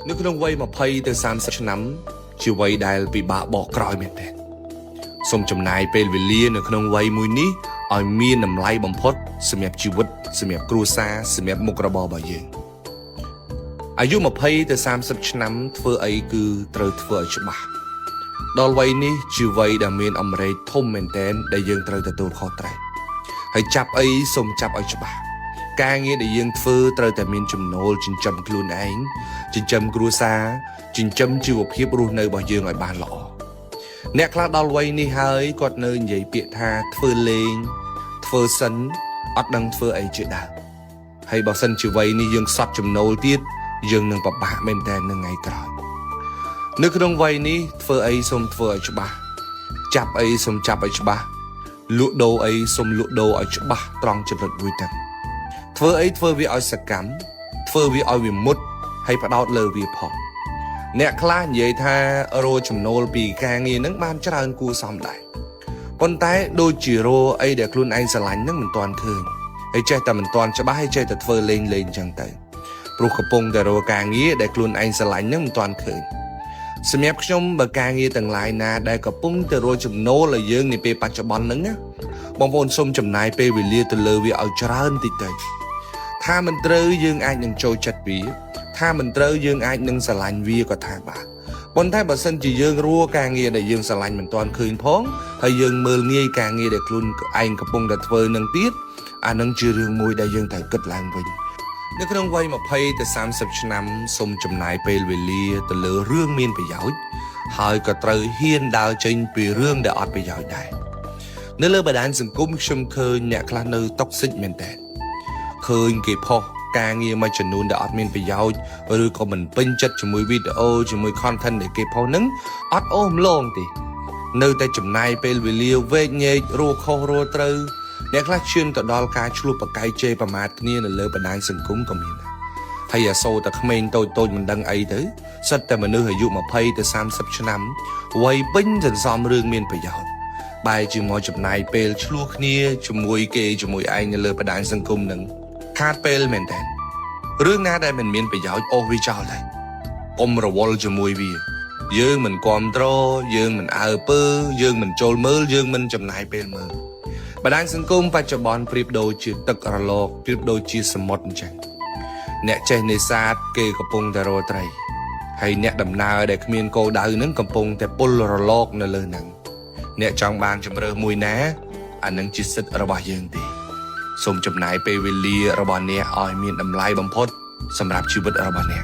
នៅក្នុងវ័យ20ទៅ30ឆ្នាំជាវ័យដែលពិបាកបកក្រោយមែនទែនសូមចំណាយពេលវេលានៅក្នុងវ័យមួយនេះឲ្យមានតម្លៃបំផុតសម្រាប់ជីវិតសម្រាប់គ្រួសារសម្រាប់មុខរបររបស់យើងអាយុ20ទៅ30ឆ្នាំធ្វើអីគឺត្រូវធ្វើឲ្យច្បាស់ដល់វ័យនេះជាវ័យដែលមានអំរែកធំមែនទែនដែលយើងត្រូវទទួលខុសត្រូវហើយចាប់អីសូមចាប់ឲ្យច្បាស់ការងារដែលយើងធ្វើត្រូវតែមានចំណូលចិញ្ចឹមខ្លួនឯងចិញ្ចឹមគ្រួសារចិញ្ចឹមជីវភាពរស់នៅរបស់យើងឲ្យបានល្អអ្នកខ្លះដល់វ័យនេះហើយគាត់នៅនិយាយពាក្យថាធ្វើលេងធ្វើសិនអត់ដឹងធ្វើអីជាដើមហើយបើសិនជាវ័យនេះយើងសត់ចំណូលទៀតយើងនឹងពិបាកមែនតើនៅថ្ងៃក្រោយនៅក្នុងវ័យនេះធ្វើអីសូមធ្វើឲ្យច្បាស់ចាប់អីសូមចាប់ឲ្យច្បាស់លក់ដូរអីសូមលក់ដូរឲ្យច្បាស់ត្រង់ចំណុចមួយទៅធ្វើអីធ្វើវាឲ្យសកម្មធ្វើវាឲ្យវាមុតហើយផ្ដោតលើវាផងអ្នកខ្លះនិយាយថារកចំណូលពីការងារហ្នឹងបានច្រើនគួរសមដែរប៉ុន្តែដូចជារកអីដែលខ្លួនឯងស្រឡាញ់ហ្នឹងមិនទាន់ឃើញហើយចេះតែមិនទាន់ច្បាស់ហើយចេះតែធ្វើលេងអញ្ចឹងទៅព្រោះកំពុងតែរកការងារដែលខ្លួនឯងស្រឡាញ់ហ្នឹងមិនទាន់ឃើញសម្រាប់ខ្ញុំបើការងារទាំងឡាយណាដែលកំពុងតែរកចំណូលឲ្យយើងនាពេលបច្ចុប្បន្នហ្នឹងណាបងប្អូនសូមចំណាយពេលវេលាទៅលើវាឲ្យច្រើនតិចទៅថាមិនត្រូវយើងអាចនឹងចូលចិត្តវាថាមិនត្រូវយើងអាចនឹងស្រឡាញ់វាក៏ថាបានប៉ុន្តែបើសិនជាយើងរកការងារដែលយើងស្រឡាញ់មិនទាន់ឃើញផងហើយយើងមើលងាយការងារដែលខ្លួនឯងកំពុងតែធ្វើនឹងទៀតអានឹងជារឿងមួយដែលយើងត្រូវគិតឡើងវិញនៅក្នុងវ័យ20ទៅ30ឆ្នាំសូមចំណាយពេលវេលាទៅលើរឿងមានប្រយោជន៍ហើយក៏ត្រូវហ៊ានដើរចេញពីរឿងដែលអត់ប្រយោជន៍ដែរនៅលើបណ្ដាញសង្គមខ្ញុំឃើញអ្នកខ្លះនៅតុកស៊ីកមែនតើឃើញគេផុសការងារមួយចំនួនដែលអត់មានប្រយោជន៍ឬក៏មិនពេញចិត្តជាមួយវីដេអូជាមួយ content ដែលគេផុសហ្នឹងអត់អូសម្លងទេនៅតែចំណាយពេលវេលាវែកញែករੂខុសរੂត្រូវអ្នកខ្លះឈានទៅដល់ការឆ្លោះប្រកែកជេរប្រមាថគ្នានៅលើបណ្ដាញសង្គមក៏មានដែរហើយអាសូរតែក្មេងតូចមិនដឹងអីទៅសិតតែមនុស្សអាយុ20ទៅ30ឆ្នាំវ័យពេញសន្សំរឿងមានប្រយោជន៍បែរជាមកចំណាយពេលឆ្លោះគ្នាជាមួយគេជាមួយឯងនៅលើបណ្ដាញសង្គមហ្នឹងខាតពេលមែនតើរឿងណាដែលមិនមានប្រយោជន៍អូសវាចោលហើយកុំរវល់ជាមួយវាយើងមិនគាំទ្រយើងមិនអើពើយើងមិនចូលមើលយើងមិនចំណាយពេលមើលបណ្ដាញសង្គមបច្ចុប្បន្នប្រៀបដូចជាទឹករលកប្រៀបដូចជាសមុទ្រអញ្ចឹងអ្នកចេះនេសាទគេកំពុងតែរកត្រីហើយអ្នកដំណើរដែលគ្មានគោលដៅនឹងកំពុងតែពុលរលកនៅលើហ្នឹងអ្នកចង់បានជម្រើសមួយណាអានឹងជាសិទ្ធិរបស់យើងទេសូមចំណាយពេលវេលារបស់អ្នកឲ្យមានតម្លៃបំផុតសម្រាប់ជីវិតរបស់អ្នក